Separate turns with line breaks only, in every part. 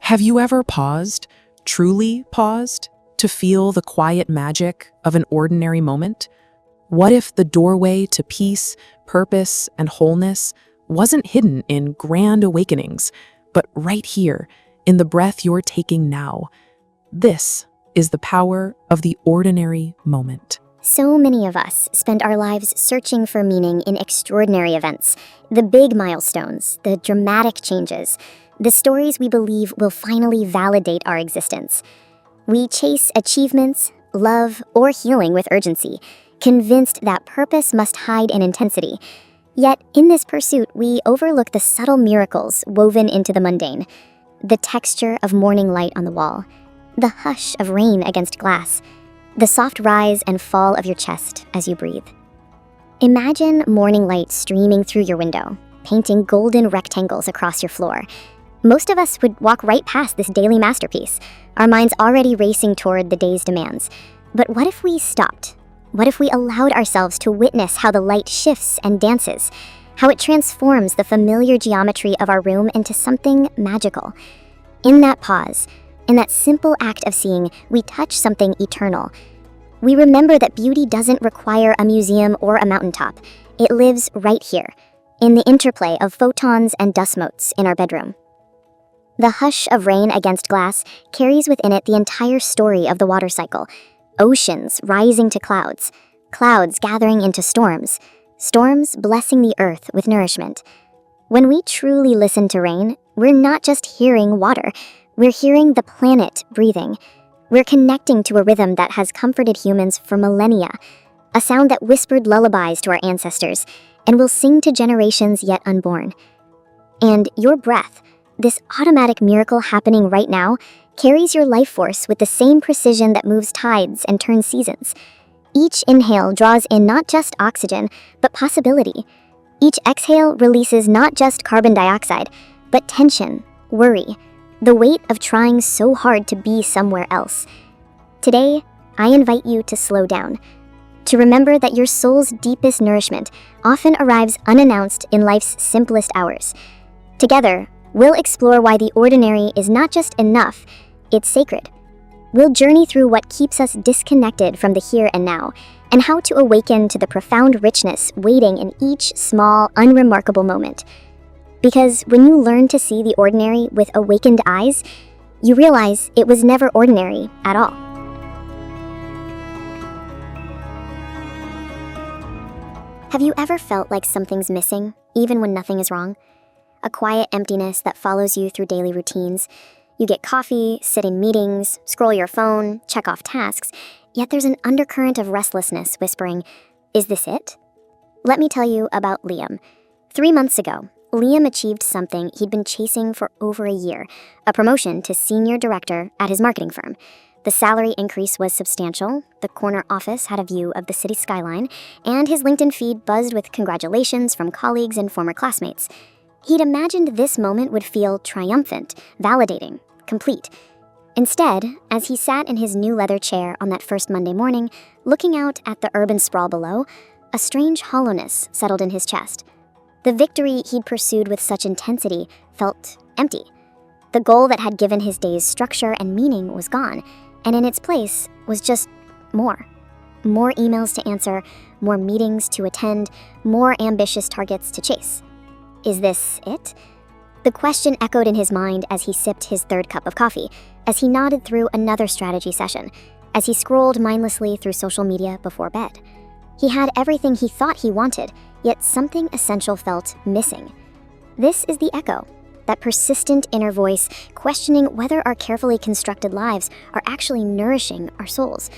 Have you ever paused, truly paused, to feel the quiet magic of an ordinary moment? What if the doorway to peace, purpose, and wholeness wasn't hidden in grand awakenings, but right here, in the breath you're taking now? This is the power of the ordinary moment.
So many of us spend our lives searching for meaning in extraordinary events, the big milestones, the dramatic changes, the stories we believe will finally validate our existence. We chase achievements, love, or healing with urgency, convinced that purpose must hide in intensity. Yet, in this pursuit, we overlook the subtle miracles woven into the mundane, the texture of morning light on the wall, the hush of rain against glass, the soft rise and fall of your chest as you breathe. Imagine morning light streaming through your window, painting golden rectangles across your floor. Most of us would walk right past this daily masterpiece, our minds already racing toward the day's demands. But what if we stopped? What if we allowed ourselves to witness how the light shifts and dances, how it transforms the familiar geometry of our room into something magical? In that pause, in that simple act of seeing, we touch something eternal. We remember that beauty doesn't require a museum or a mountaintop. It lives right here, in the interplay of photons and dust motes in our bedroom. The hush of rain against glass carries within it the entire story of the water cycle. Oceans rising to clouds, clouds gathering into storms, storms blessing the earth with nourishment. When we truly listen to rain, we're not just hearing water, we're hearing the planet breathing. We're connecting to a rhythm that has comforted humans for millennia, a sound that whispered lullabies to our ancestors and will sing to generations yet unborn. And your breath, this automatic miracle happening right now, carries your life force with the same precision that moves tides and turns seasons. Each inhale draws in not just oxygen, but possibility. Each exhale releases not just carbon dioxide, but tension, worry, the weight of trying so hard to be somewhere else. Today, I invite you to slow down, to remember that your soul's deepest nourishment often arrives unannounced in life's simplest hours. Together, we'll explore why the ordinary is not just enough, it's sacred. We'll journey through what keeps us disconnected from the here and now, and how to awaken to the profound richness waiting in each small, unremarkable moment. Because when you learn to see the ordinary with awakened eyes, you realize it was never ordinary at all. Have you ever felt like something's missing, even when nothing is wrong? A quiet emptiness that follows you through daily routines. You get coffee, sit in meetings, scroll your phone, check off tasks, yet there's an undercurrent of restlessness whispering, "Is this it?" Let me tell you about Liam. 3 months ago, Liam achieved something he'd been chasing for over a year, a promotion to senior director at his marketing firm. The salary increase was substantial, the corner office had a view of the city skyline, and his LinkedIn feed buzzed with congratulations from colleagues and former classmates. He'd imagined this moment would feel triumphant, validating, complete. Instead, as he sat in his new leather chair on that first Monday morning, looking out at the urban sprawl below, a strange hollowness settled in his chest. The victory he'd pursued with such intensity felt empty. The goal that had given his days structure and meaning was gone, and in its place was just more. More emails to answer, more meetings to attend, more ambitious targets to chase. Is this it? The question echoed in his mind as he sipped his third cup of coffee, as he nodded through another strategy session, as he scrolled mindlessly through social media before bed. He had everything he thought he wanted, yet something essential felt missing. This is the echo, that persistent inner voice questioning whether our carefully constructed lives are actually nourishing our souls.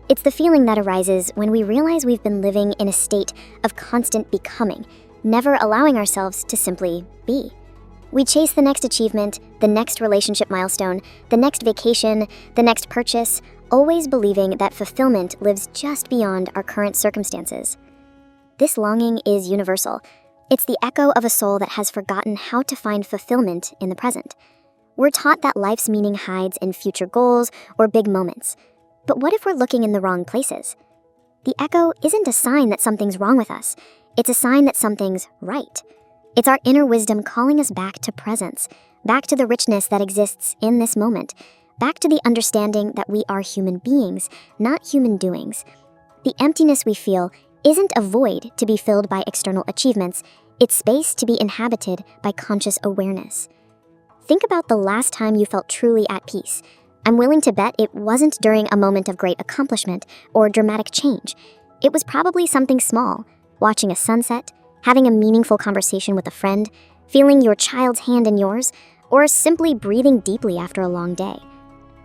It's the feeling that arises when we realize we've been living in a state of constant becoming, never allowing ourselves to simply be. We chase the next achievement, the next relationship milestone, the next vacation, the next purchase, always believing that fulfillment lives just beyond our current circumstances. This longing is universal. It's the echo of a soul that has forgotten how to find fulfillment in the present. We're taught that life's meaning hides in future goals or big moments. But what if we're looking in the wrong places? The echo isn't a sign that something's wrong with us. It's a sign that something's right. It's our inner wisdom calling us back to presence, back to the richness that exists in this moment, back to the understanding that we are human beings, not human doings. The emptiness we feel isn't a void to be filled by external achievements, it's space to be inhabited by conscious awareness. Think about the last time you felt truly at peace. I'm willing to bet it wasn't during a moment of great accomplishment or dramatic change. It was probably something small, watching a sunset, having a meaningful conversation with a friend, feeling your child's hand in yours, or simply breathing deeply after a long day.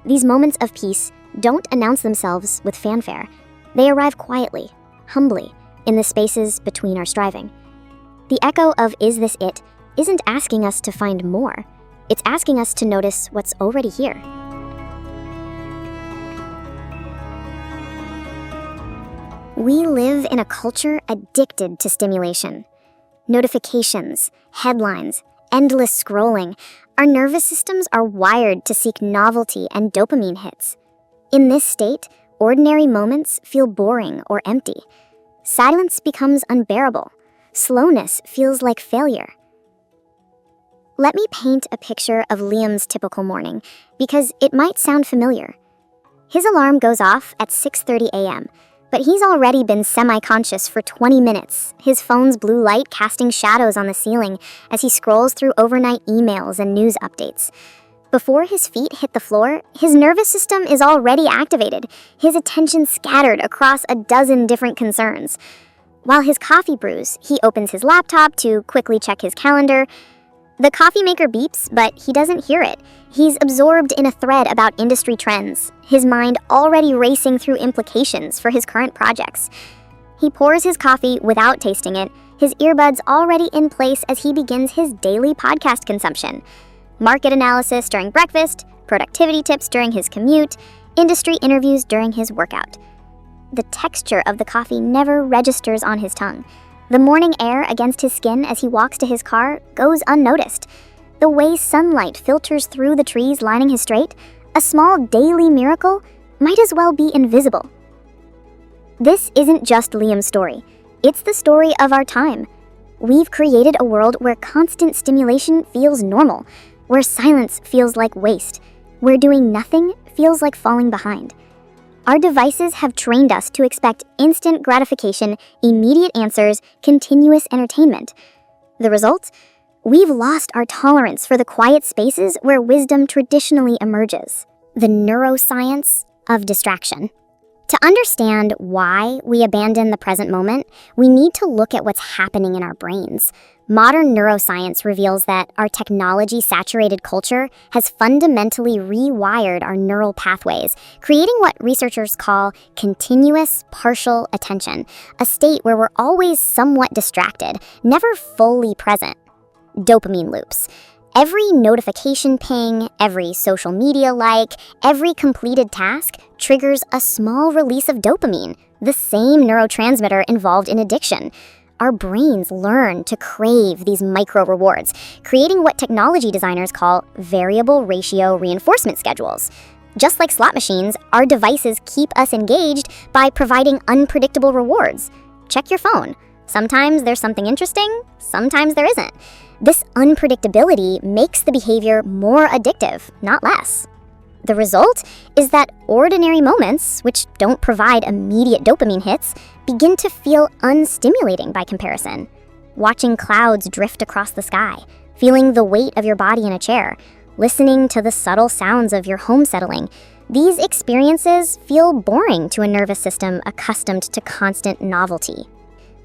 These moments of peace don't announce themselves with fanfare. They arrive quietly, humbly, in the spaces between our striving. The echo of "Is this it?" isn't asking us to find more. It's asking us to notice what's already here. We live in a culture addicted to stimulation. Notifications, headlines, endless scrolling. Our nervous systems are wired to seek novelty and dopamine hits. In this state, ordinary moments feel boring or empty. Silence becomes unbearable. Slowness feels like failure. Let me paint a picture of Liam's typical morning, because it might sound familiar. His alarm goes off at 6:30 a.m., but he's already been semi-conscious for 20 minutes, his phone's blue light casting shadows on the ceiling as he scrolls through overnight emails and news updates. Before his feet hit the floor, his nervous system is already activated, his attention scattered across a dozen different concerns. While his coffee brews, he opens his laptop to quickly check his calendar. The coffee maker beeps, but he doesn't hear it. He's absorbed in a thread about industry trends, his mind already racing through implications for his current projects. He pours his coffee without tasting it, his earbuds already in place as he begins his daily podcast consumption. Market analysis during breakfast, productivity tips during his commute, industry interviews during his workout. The texture of the coffee never registers on his tongue. The morning air against his skin as he walks to his car goes unnoticed. The way sunlight filters through the trees lining his street, a small daily miracle, might as well be invisible. This isn't just Liam's story. It's the story of our time. We've created a world where constant stimulation feels normal, where silence feels like waste, where doing nothing feels like falling behind. Our devices have trained us to expect instant gratification, immediate answers, continuous entertainment. The result? We've lost our tolerance for the quiet spaces where wisdom traditionally emerges. The neuroscience of distraction. To understand why we abandon the present moment, we need to look at what's happening in our brains. Modern neuroscience reveals that our technology-saturated culture has fundamentally rewired our neural pathways, creating what researchers call continuous partial attention, a state where we're always somewhat distracted, never fully present. Dopamine loops. Every notification ping, every social media like, every completed task triggers a small release of dopamine, the same neurotransmitter involved in addiction. Our brains learn to crave these micro rewards, creating what technology designers call variable ratio reinforcement schedules. Just like slot machines, our devices keep us engaged by providing unpredictable rewards. Check your phone. Sometimes there's something interesting, sometimes there isn't. This unpredictability makes the behavior more addictive, not less. The result is that ordinary moments, which don't provide immediate dopamine hits, begin to feel unstimulating by comparison. Watching clouds drift across the sky, feeling the weight of your body in a chair, listening to the subtle sounds of your home settling, these experiences feel boring to a nervous system accustomed to constant novelty.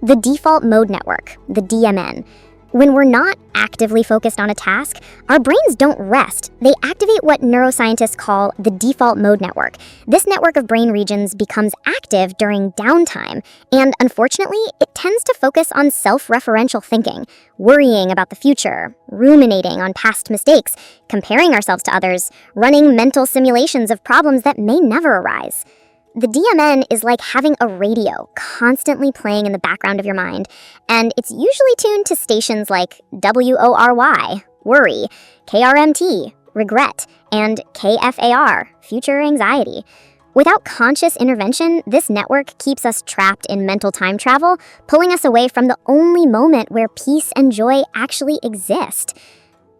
The default mode network, the DMN. When we're not actively focused on a task, our brains don't rest. They activate what neuroscientists call the default mode network. This network of brain regions becomes active during downtime, and unfortunately, it tends to focus on self-referential thinking, worrying about the future, ruminating on past mistakes, comparing ourselves to others, running mental simulations of problems that may never arise. The DMN is like having a radio constantly playing in the background of your mind, and it's usually tuned to stations like WORY, worry, KRMT, regret, and KFAR, future anxiety. Without conscious intervention, this network keeps us trapped in mental time travel, pulling us away from the only moment where peace and joy actually exist.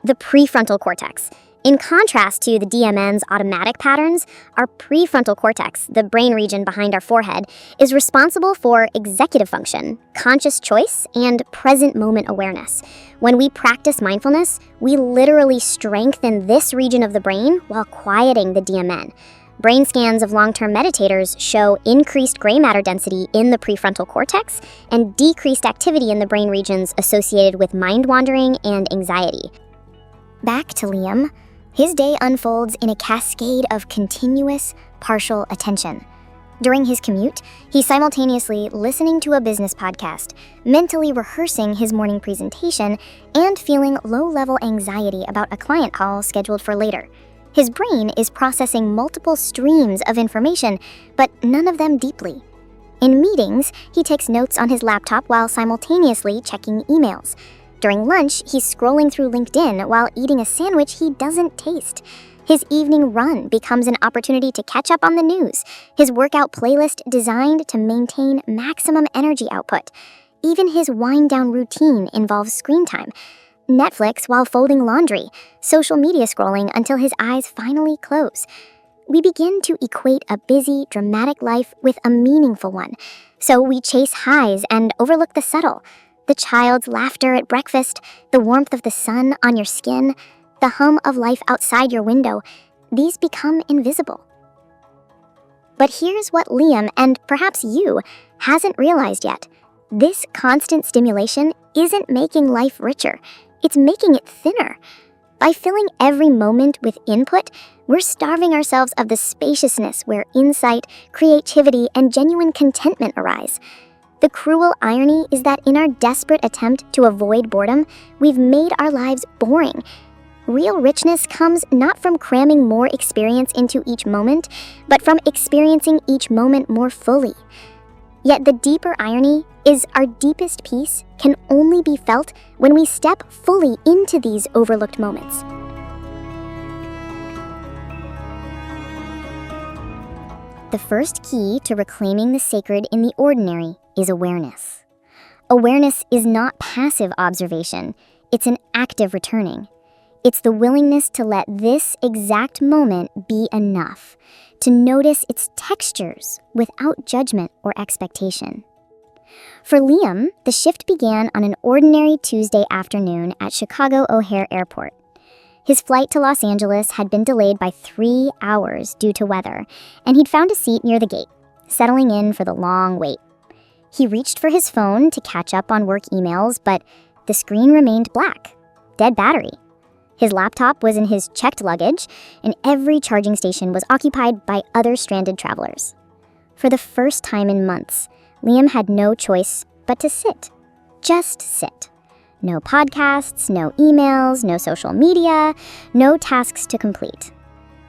The prefrontal cortex. In contrast to the DMN's automatic patterns, our prefrontal cortex, the brain region behind our forehead, is responsible for executive function, conscious choice, and present moment awareness. When we practice mindfulness, we literally strengthen this region of the brain while quieting the DMN. Brain scans of long-term meditators show increased gray matter density in the prefrontal cortex and decreased activity in the brain regions associated with mind wandering and anxiety. Back to Liam. His day unfolds in a cascade of continuous, partial attention. During his commute, he's simultaneously listening to a business podcast, mentally rehearsing his morning presentation, and feeling low-level anxiety about a client call scheduled for later. His brain is processing multiple streams of information, but none of them deeply. In meetings, he takes notes on his laptop while simultaneously checking emails. During lunch, he's scrolling through LinkedIn while eating a sandwich he doesn't taste. His evening run becomes an opportunity to catch up on the news. His workout playlist designed to maintain maximum energy output. Even his wind-down routine involves screen time. Netflix while folding laundry, social media scrolling until his eyes finally close. We begin to equate a busy, dramatic life with a meaningful one. So we chase highs and overlook the subtle. The child's laughter at breakfast, the warmth of the sun on your skin, the hum of life outside your window, these become invisible. But here's what Liam, and perhaps you, hasn't realized yet. This constant stimulation isn't making life richer, it's making it thinner. By filling every moment with input, we're starving ourselves of the spaciousness where insight, creativity, and genuine contentment arise. The cruel irony is that in our desperate attempt to avoid boredom, we've made our lives boring. Real richness comes not from cramming more experience into each moment, but from experiencing each moment more fully. Yet the deeper irony is our deepest peace can only be felt when we step fully into these overlooked moments. The first key to reclaiming the sacred in the ordinary is awareness. Awareness is not passive observation, it's an active returning. It's the willingness to let this exact moment be enough, to notice its textures without judgment or expectation. For Liam, the shift began on an ordinary Tuesday afternoon at Chicago O'Hare Airport. His flight to Los Angeles had been delayed by 3 hours due to weather, and he'd found a seat near the gate, settling in for the long wait. He reached for his phone to catch up on work emails, but the screen remained black, dead battery. His laptop was in his checked luggage, and every charging station was occupied by other stranded travelers. For the first time in months, Liam had no choice but to sit. Just sit. No podcasts, no emails, no social media, no tasks to complete.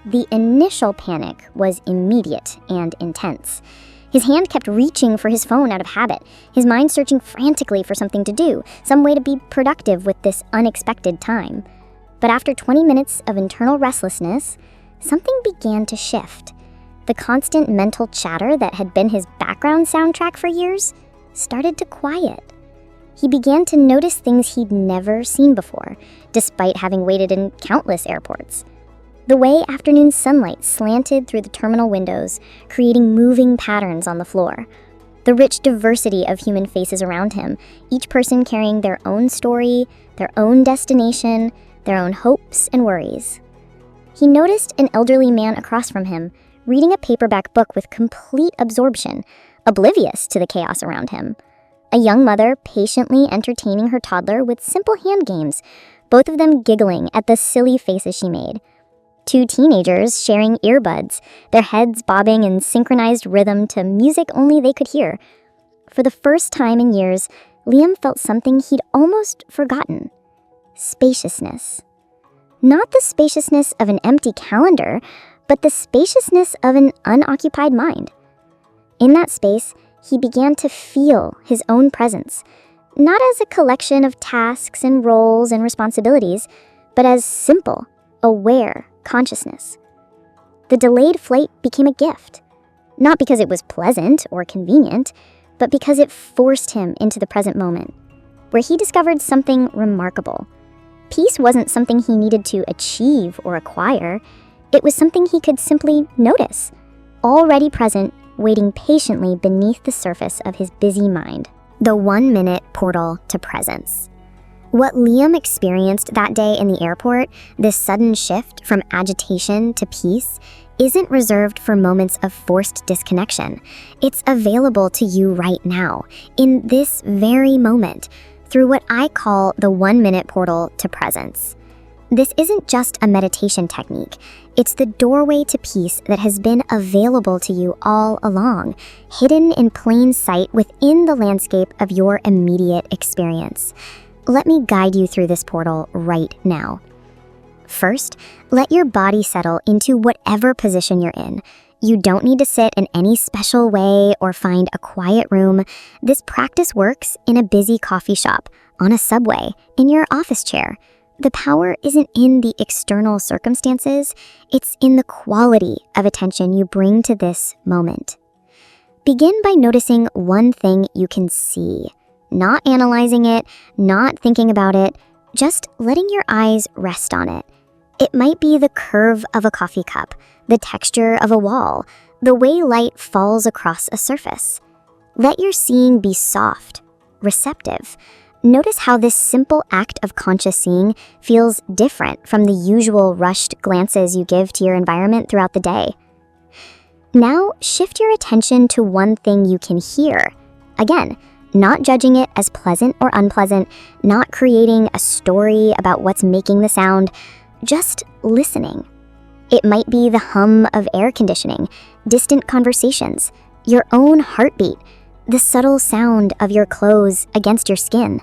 The initial panic was immediate and intense. His hand kept reaching for his phone out of habit, his mind searching frantically for something to do, some way to be productive with this unexpected time. But after 20 minutes of internal restlessness, something began to shift. The constant mental chatter that had been his background soundtrack for years started to quiet. He began to notice things he'd never seen before, despite having waited in countless airports. The way afternoon sunlight slanted through the terminal windows, creating moving patterns on the floor. The rich diversity of human faces around him, each person carrying their own story, their own destination, their own hopes and worries. He noticed an elderly man across from him, reading a paperback book with complete absorption, oblivious to the chaos around him. A young mother patiently entertaining her toddler with simple hand games, both of them giggling at the silly faces she made. 2 teenagers sharing earbuds, their heads bobbing in synchronized rhythm to music only they could hear. For the first time in years, Liam felt something he'd almost forgotten. Spaciousness. Not the spaciousness of an empty calendar, but the spaciousness of an unoccupied mind. In that space, he began to feel his own presence, not as a collection of tasks and roles and responsibilities, but as simple, aware consciousness. The delayed flight became a gift, not because it was pleasant or convenient, but because it forced him into the present moment, where he discovered something remarkable. Peace wasn't something he needed to achieve or acquire. It was something he could simply notice, already present, waiting patiently beneath the surface of his busy mind. The 1-minute portal to presence. What Liam experienced that day in the airport, this sudden shift from agitation to peace, isn't reserved for moments of forced disconnection. It's available to you right now, in this very moment, through what I call the 1-minute portal to presence. This isn't just a meditation technique. It's the doorway to peace that has been available to you all along, hidden in plain sight within the landscape of your immediate experience. Let me guide you through this portal right now. First, let your body settle into whatever position you're in. You don't need to sit in any special way or find a quiet room. This practice works in a busy coffee shop, on a subway, in your office chair. The power isn't in the external circumstances, it's in the quality of attention you bring to this moment. Begin by noticing one thing you can see, not analyzing it, not thinking about it, just letting your eyes rest on it. It might be the curve of a coffee cup, the texture of a wall, the way light falls across a surface. Let your seeing be soft, receptive. Notice how this simple act of conscious seeing feels different from the usual rushed glances you give to your environment throughout the day. Now, shift your attention to one thing you can hear. Again, not judging it as pleasant or unpleasant, not creating a story about what's making the sound, just listening. It might be the hum of air conditioning, distant conversations, your own heartbeat, the subtle sound of your clothes against your skin.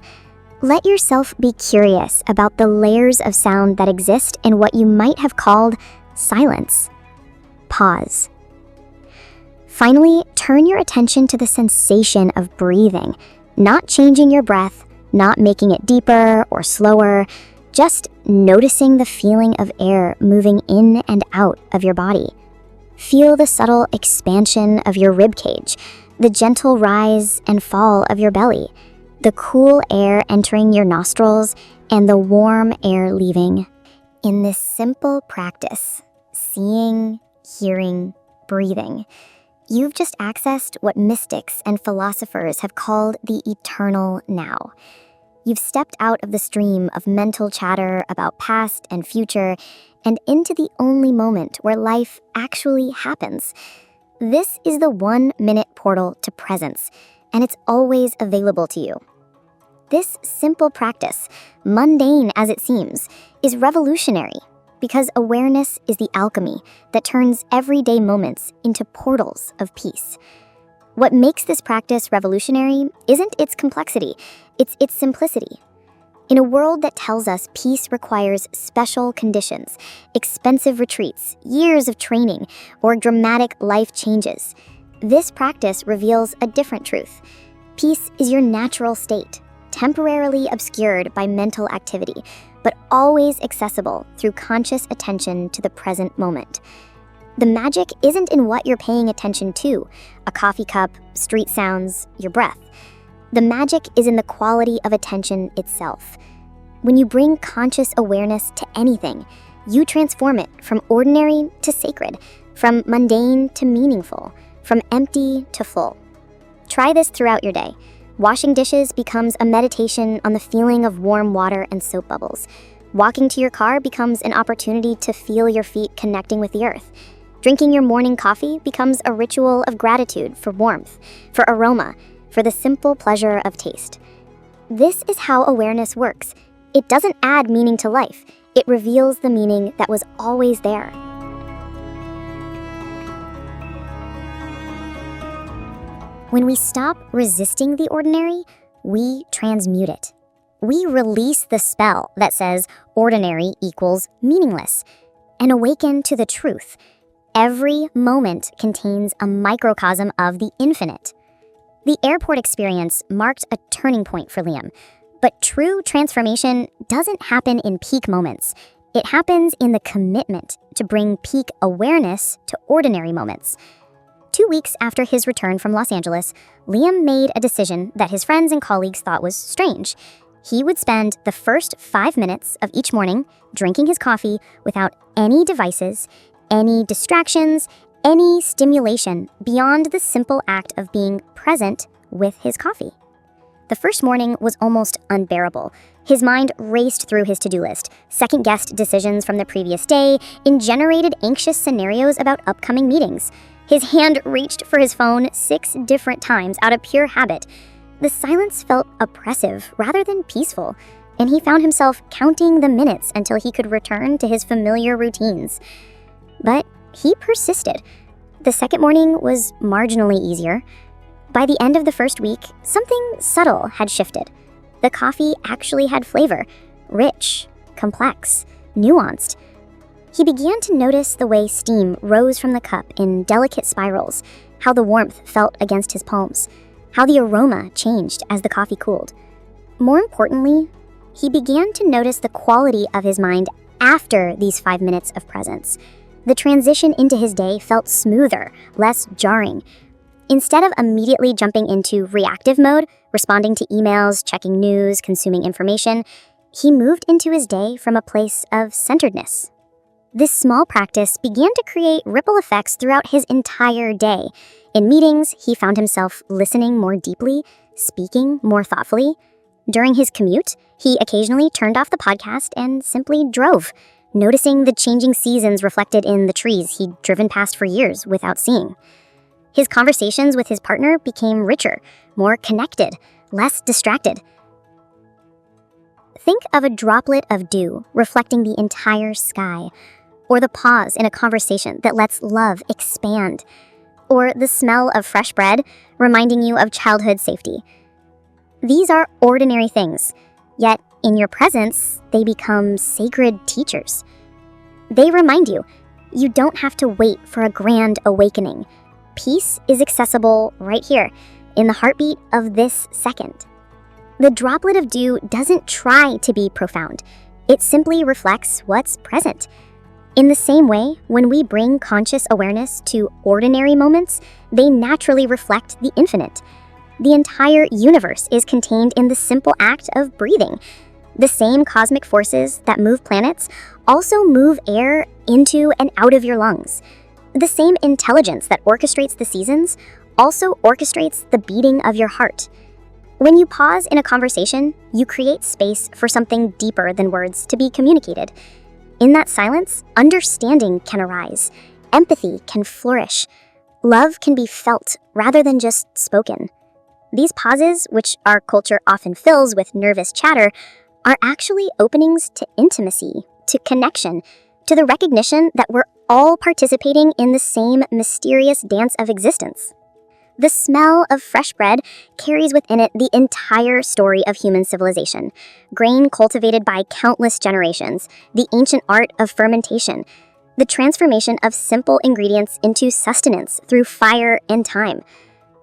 Let yourself be curious about the layers of sound that exist in what you might have called silence. Pause. Finally, turn your attention to the sensation of breathing, not changing your breath, not making it deeper or slower, just noticing the feeling of air moving in and out of your body. Feel the subtle expansion of your ribcage, the gentle rise and fall of your belly, the cool air entering your nostrils, and the warm air leaving. In this simple practice, seeing, hearing, breathing, you've just accessed what mystics and philosophers have called the eternal now. You've stepped out of the stream of mental chatter about past and future and into the only moment where life actually happens. This is the 1-minute portal to presence, and it's always available to you. This simple practice, mundane as it seems, is revolutionary because awareness is the alchemy that turns everyday moments into portals of peace. What makes this practice revolutionary isn't its complexity, it's its simplicity. In a world that tells us peace requires special conditions, expensive retreats, years of training, or dramatic life changes, this practice reveals a different truth. Peace is your natural state, temporarily obscured by mental activity, but always accessible through conscious attention to the present moment. The magic isn't in what you're paying attention to, a coffee cup, street sounds, your breath. The magic is in the quality of attention itself. When you bring conscious awareness to anything, you transform it from ordinary to sacred, from mundane to meaningful, from empty to full. Try this throughout your day. Washing dishes becomes a meditation on the feeling of warm water and soap bubbles. Walking to your car becomes an opportunity to feel your feet connecting with the earth. Drinking your morning coffee becomes a ritual of gratitude for warmth, for aroma, for the simple pleasure of taste. This is how awareness works. It doesn't add meaning to life. It reveals the meaning that was always there. When we stop resisting the ordinary, we transmute it. We release the spell that says ordinary equals meaningless and awaken to the truth. Every moment contains a microcosm of the infinite. The airport experience marked a turning point for Liam, but true transformation doesn't happen in peak moments. It happens in the commitment to bring peak awareness to ordinary moments. 2 weeks after his return from Los Angeles, Liam made a decision that his friends and colleagues thought was strange. He would spend the first 5 minutes of each morning drinking his coffee without any devices, any distractions, any stimulation beyond the simple act of being present with his coffee. The first morning was almost unbearable. His mind raced through his to-do list, second-guessed decisions from the previous day, and generated anxious scenarios about upcoming meetings. His hand reached for his phone 6 different times out of pure habit. The silence felt oppressive rather than peaceful, and he found himself counting the minutes until he could return to his familiar routines. But he persisted. The second morning was marginally easier. By the end of the first week, something subtle had shifted. The coffee actually had flavor, rich, complex, nuanced. He began to notice the way steam rose from the cup in delicate spirals, how the warmth felt against his palms, how the aroma changed as the coffee cooled. More importantly, he began to notice the quality of his mind after these 5 minutes of presence. The transition into his day felt smoother, less jarring. Instead of immediately jumping into reactive mode, responding to emails, checking news, consuming information, he moved into his day from a place of centeredness. This small practice began to create ripple effects throughout his entire day. In meetings, he found himself listening more deeply, speaking more thoughtfully. During his commute, he occasionally turned off the podcast and simply drove, noticing the changing seasons reflected in the trees he'd driven past for years without seeing. His conversations with his partner became richer, more connected, less distracted. Think of a droplet of dew reflecting the entire sky, or the pause in a conversation that lets love expand, or the smell of fresh bread reminding you of childhood safety. These are ordinary things, yet in your presence, they become sacred teachers. They remind you, you don't have to wait for a grand awakening. Peace is accessible right here, in the heartbeat of this second. The droplet of dew doesn't try to be profound. It simply reflects what's present. In the same way, when we bring conscious awareness to ordinary moments, they naturally reflect the infinite. The entire universe is contained in the simple act of breathing. The same cosmic forces that move planets also move air into and out of your lungs. The same intelligence that orchestrates the seasons also orchestrates the beating of your heart. When you pause in a conversation, you create space for something deeper than words to be communicated. In that silence, understanding can arise, empathy can flourish, love can be felt rather than just spoken. These pauses, which our culture often fills with nervous chatter, are actually openings to intimacy, to connection, to the recognition that we're all participating in the same mysterious dance of existence. The smell of fresh bread carries within it the entire story of human civilization. Grain cultivated by countless generations, the ancient art of fermentation, the transformation of simple ingredients into sustenance through fire and time.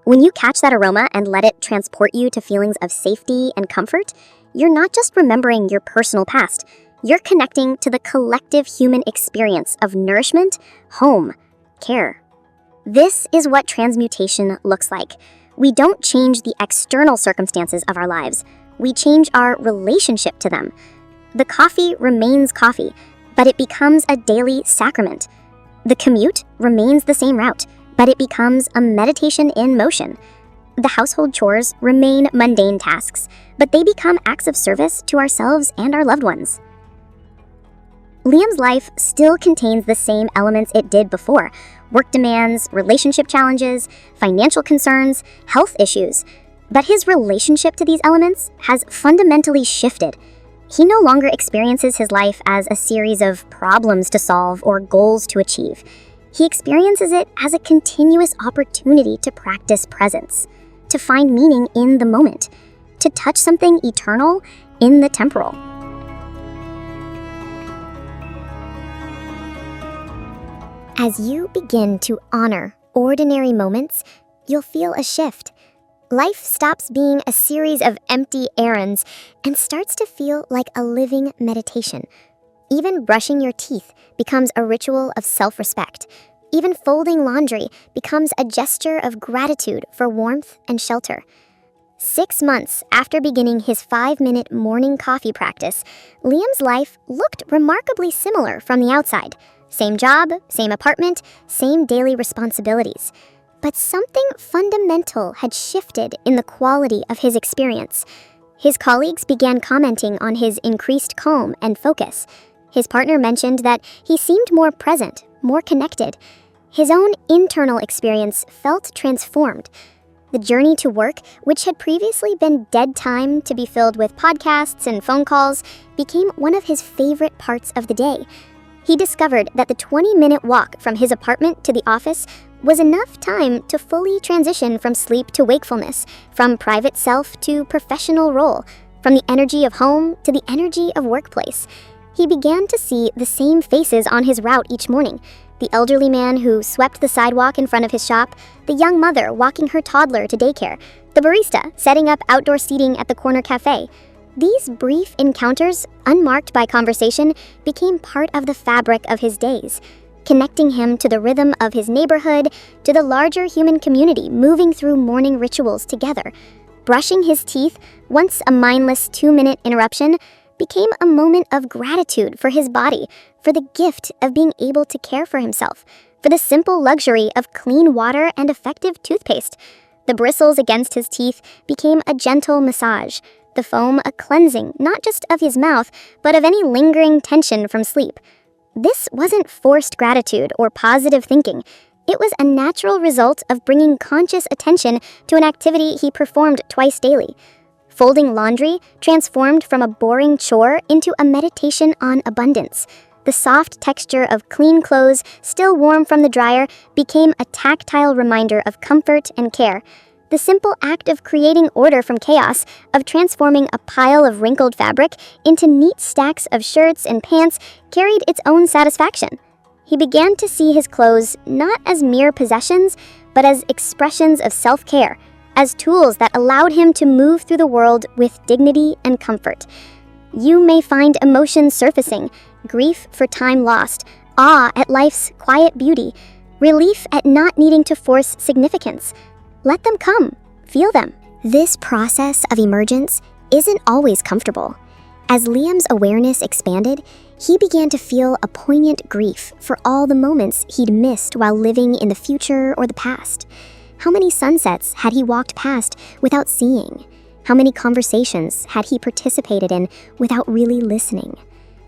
When you catch that aroma and let it transport you to feelings of safety and comfort, you're not just remembering your personal past, you're connecting to the collective human experience of nourishment, home, care. This is what transmutation looks like. We don't change the external circumstances of our lives. We change our relationship to them. The coffee remains coffee, but it becomes a daily sacrament. The commute remains the same route, but it becomes a meditation in motion. The household chores remain mundane tasks, but they become acts of service to ourselves and our loved ones. Liam's life still contains the same elements it did before: work demands, relationship challenges, financial concerns, health issues. But his relationship to these elements has fundamentally shifted. He no longer experiences his life as a series of problems to solve or goals to achieve. He experiences it as a continuous opportunity to practice presence, to find meaning in the moment, to touch something eternal in the temporal. As you begin to honor ordinary moments, you'll feel a shift. Life stops being a series of empty errands and starts to feel like a living meditation. Even brushing your teeth becomes a ritual of self-respect. Even folding laundry becomes a gesture of gratitude for warmth and shelter. 6 months after beginning his 5-minute morning coffee practice, Liam's life looked remarkably similar from the outside. Same job, same apartment, same daily responsibilities. But something fundamental had shifted in the quality of his experience. His colleagues began commenting on his increased calm and focus. His partner mentioned that he seemed more present, more connected. His own internal experience felt transformed. The journey to work, which had previously been dead time to be filled with podcasts and phone calls, became one of his favorite parts of the day. He discovered that the 20-minute walk from his apartment to the office was enough time to fully transition from sleep to wakefulness, from private self to professional role, from the energy of home to the energy of workplace. He began to see the same faces on his route each morning. The elderly man who swept the sidewalk in front of his shop, the young mother walking her toddler to daycare, the barista setting up outdoor seating at the corner cafe. These brief encounters, unmarked by conversation, became part of the fabric of his days, connecting him to the rhythm of his neighborhood, to the larger human community moving through morning rituals together. Brushing his teeth, once a mindless 2-minute interruption, became a moment of gratitude for his body, for the gift of being able to care for himself, for the simple luxury of clean water and effective toothpaste. The bristles against his teeth became a gentle massage, the foam a cleansing not just of his mouth, but of any lingering tension from sleep. This wasn't forced gratitude or positive thinking. It was a natural result of bringing conscious attention to an activity he performed twice daily. Folding laundry transformed from a boring chore into a meditation on abundance. The soft texture of clean clothes, still warm from the dryer, became a tactile reminder of comfort and care. The simple act of creating order from chaos, of transforming a pile of wrinkled fabric into neat stacks of shirts and pants, carried its own satisfaction. He began to see his clothes not as mere possessions, but as expressions of self-care, as tools that allowed him to move through the world with dignity and comfort. You may find emotions surfacing, grief for time lost, awe at life's quiet beauty, relief at not needing to force significance. Let them come. Feel them. This process of emergence isn't always comfortable. As Liam's awareness expanded, he began to feel a poignant grief for all the moments he'd missed while living in the future or the past. How many sunsets had he walked past without seeing? How many conversations had he participated in without really listening?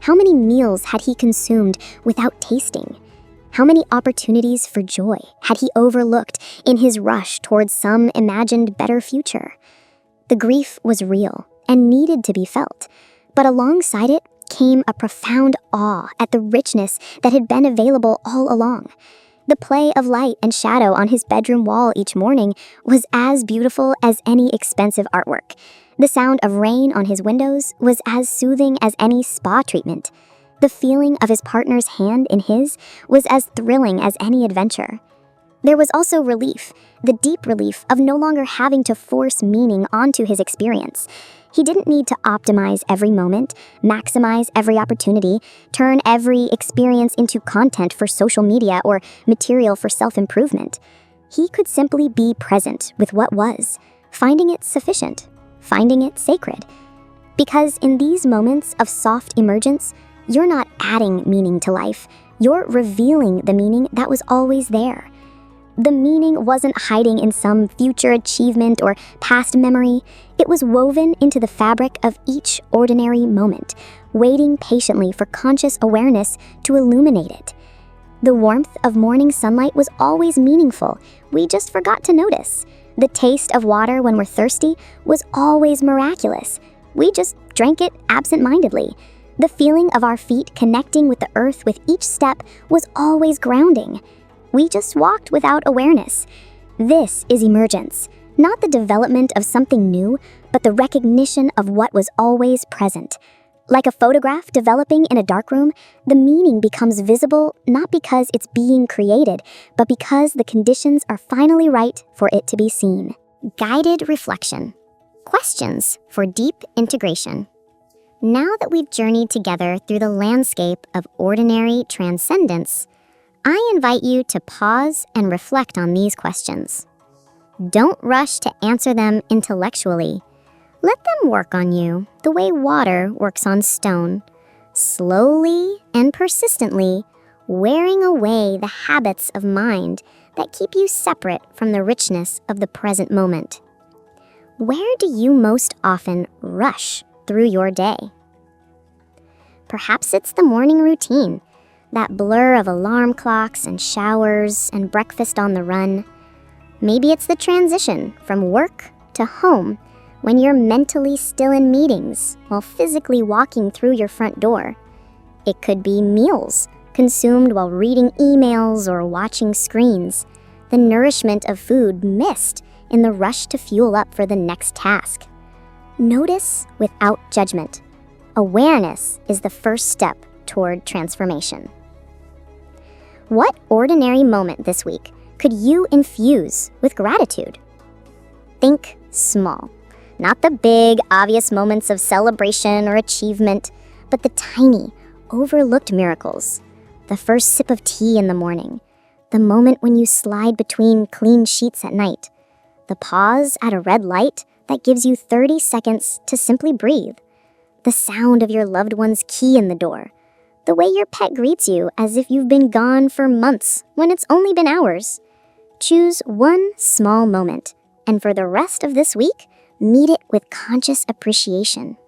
How many meals had he consumed without tasting? How many opportunities for joy had he overlooked in his rush towards some imagined better future? The grief was real and needed to be felt, but alongside it came a profound awe at the richness that had been available all along. The play of light and shadow on his bedroom wall each morning was as beautiful as any expensive artwork. The sound of rain on his windows was as soothing as any spa treatment. The feeling of his partner's hand in his was as thrilling as any adventure. There was also relief, the deep relief of no longer having to force meaning onto his experience. He didn't need to optimize every moment, maximize every opportunity, turn every experience into content for social media or material for self-improvement. He could simply be present with what was, finding it sufficient, finding it sacred. Because in these moments of soft emergence, you're not adding meaning to life, you're revealing the meaning that was always there. The meaning wasn't hiding in some future achievement or past memory. It was woven into the fabric of each ordinary moment, waiting patiently for conscious awareness to illuminate it. The warmth of morning sunlight was always meaningful. We just forgot to notice. The taste of water when we're thirsty was always miraculous. We just drank it absent-mindedly. The feeling of our feet connecting with the earth with each step was always grounding. We just walked without awareness. This is emergence, not the development of something new, but the recognition of what was always present. Like a photograph developing in a darkroom, the meaning becomes visible not because it's being created, but because the conditions are finally right for it to be seen. Guided reflection. Questions for deep integration. Now that we've journeyed together through the landscape of ordinary transcendence, I invite you to pause and reflect on these questions. Don't rush to answer them intellectually. Let them work on you the way water works on stone, slowly and persistently, wearing away the habits of mind that keep you separate from the richness of the present moment. Where do you most often rush through your day? Perhaps it's the morning routine, that blur of alarm clocks and showers and breakfast on the run. Maybe it's the transition from work to home when you're mentally still in meetings while physically walking through your front door. It could be meals consumed while reading emails or watching screens, the nourishment of food missed in the rush to fuel up for the next task. Notice without judgment. Awareness is the first step toward transformation. What ordinary moment this week could you infuse with gratitude? Think small. Not the big, obvious moments of celebration or achievement, but the tiny, overlooked miracles. The first sip of tea in the morning, the moment when you slide between clean sheets at night, the pause at a red light that gives you 30 seconds to simply breathe, the sound of your loved one's key in the door, the way your pet greets you as if you've been gone for months when it's only been hours. Choose one small moment, and for the rest of this week, meet it with conscious appreciation.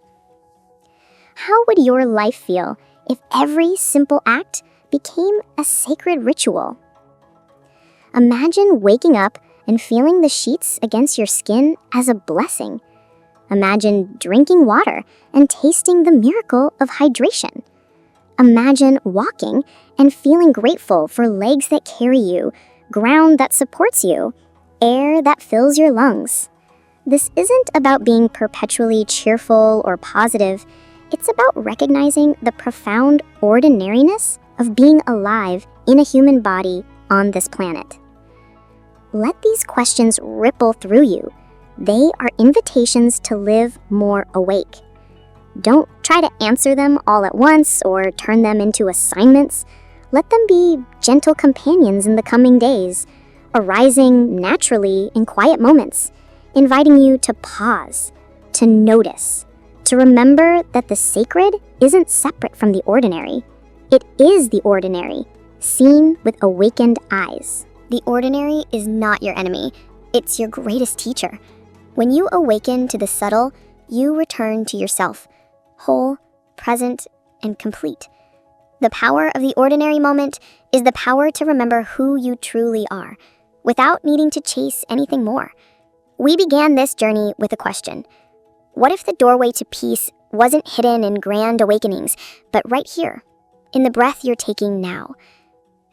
How would your life feel if every simple act became a sacred ritual? Imagine waking up and feeling the sheets against your skin as a blessing. Imagine drinking water and tasting the miracle of hydration. Imagine walking and feeling grateful for legs that carry you, ground that supports you, air that fills your lungs. This isn't about being perpetually cheerful or positive. It's about recognizing the profound ordinariness of being alive in a human body on this planet. Let these questions ripple through you. They are invitations to live more awake. Don't try to answer them all at once or turn them into assignments. Let them be gentle companions in the coming days, arising naturally in quiet moments, inviting you to pause, to notice, to remember that the sacred isn't separate from the ordinary. It is the ordinary, seen with awakened eyes. The ordinary is not your enemy. It's your greatest teacher. When you awaken to the subtle, you return to yourself, whole, present, and complete. The power of the ordinary moment is the power to remember who you truly are, without needing to chase anything more. We began this journey with a question. What if the doorway to peace wasn't hidden in grand awakenings, but right here, in the breath you're taking now?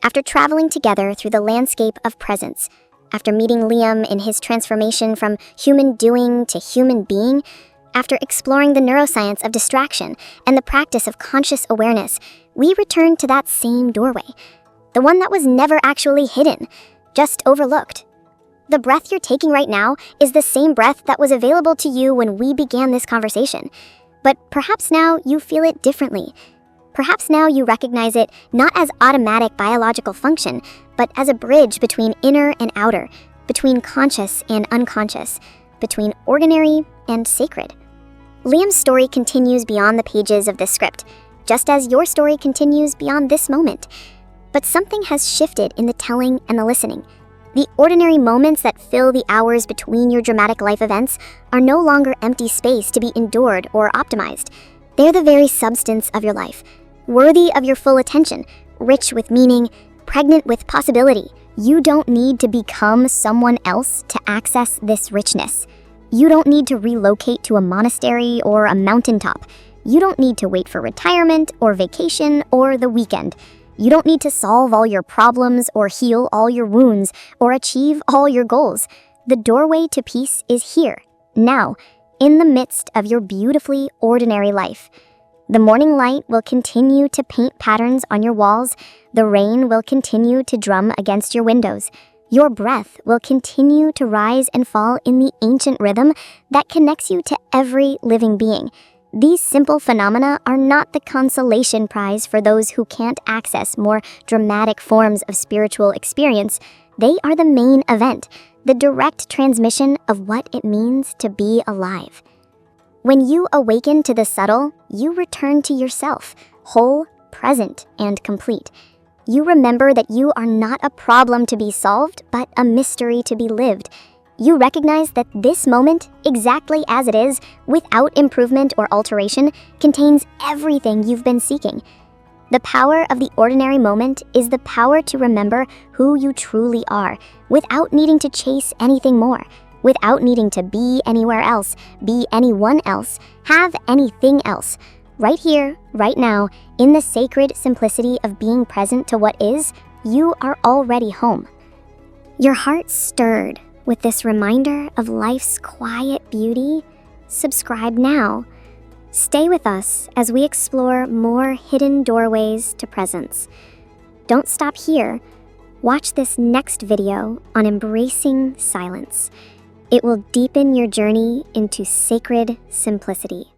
After traveling together through the landscape of presence, after meeting Liam in his transformation from human doing to human being, after exploring the neuroscience of distraction and the practice of conscious awareness, we returned to that same doorway, the one that was never actually hidden, just overlooked. The breath you're taking right now is the same breath that was available to you when we began this conversation. But perhaps now you feel it differently. Perhaps now you recognize it not as automatic biological function, but as a bridge between inner and outer, between conscious and unconscious, between ordinary and sacred. Liam's story continues beyond the pages of this script, just as your story continues beyond this moment. But something has shifted in the telling and the listening. The ordinary moments that fill the hours between your dramatic life events are no longer empty space to be endured or optimized. They're the very substance of your life, worthy of your full attention, rich with meaning, pregnant with possibility. You don't need to become someone else to access this richness. You don't need to relocate to a monastery or a mountaintop. You don't need to wait for retirement or vacation or the weekend. You don't need to solve all your problems or heal all your wounds or achieve all your goals. The doorway to peace is here, now, in the midst of your beautifully ordinary life. The morning light will continue to paint patterns on your walls. The rain will continue to drum against your windows. Your breath will continue to rise and fall in the ancient rhythm that connects you to every living being. These simple phenomena are not the consolation prize for those who can't access more dramatic forms of spiritual experience. They are the main event, the direct transmission of what it means to be alive. When you awaken to the subtle, you return to yourself, whole, present, and complete. You remember that you are not a problem to be solved, but a mystery to be lived. You recognize that this moment, exactly as it is, without improvement or alteration, contains everything you've been seeking. The power of the ordinary moment is the power to remember who you truly are, without needing to chase anything more, without needing to be anywhere else, be anyone else, have anything else. Right here, right now, in the sacred simplicity of being present to what is, you are already home. Your heart stirred with this reminder of life's quiet beauty? Subscribe now. Stay with us as we explore more hidden doorways to presence. Don't stop here. Watch this next video on embracing silence. It will deepen your journey into sacred simplicity.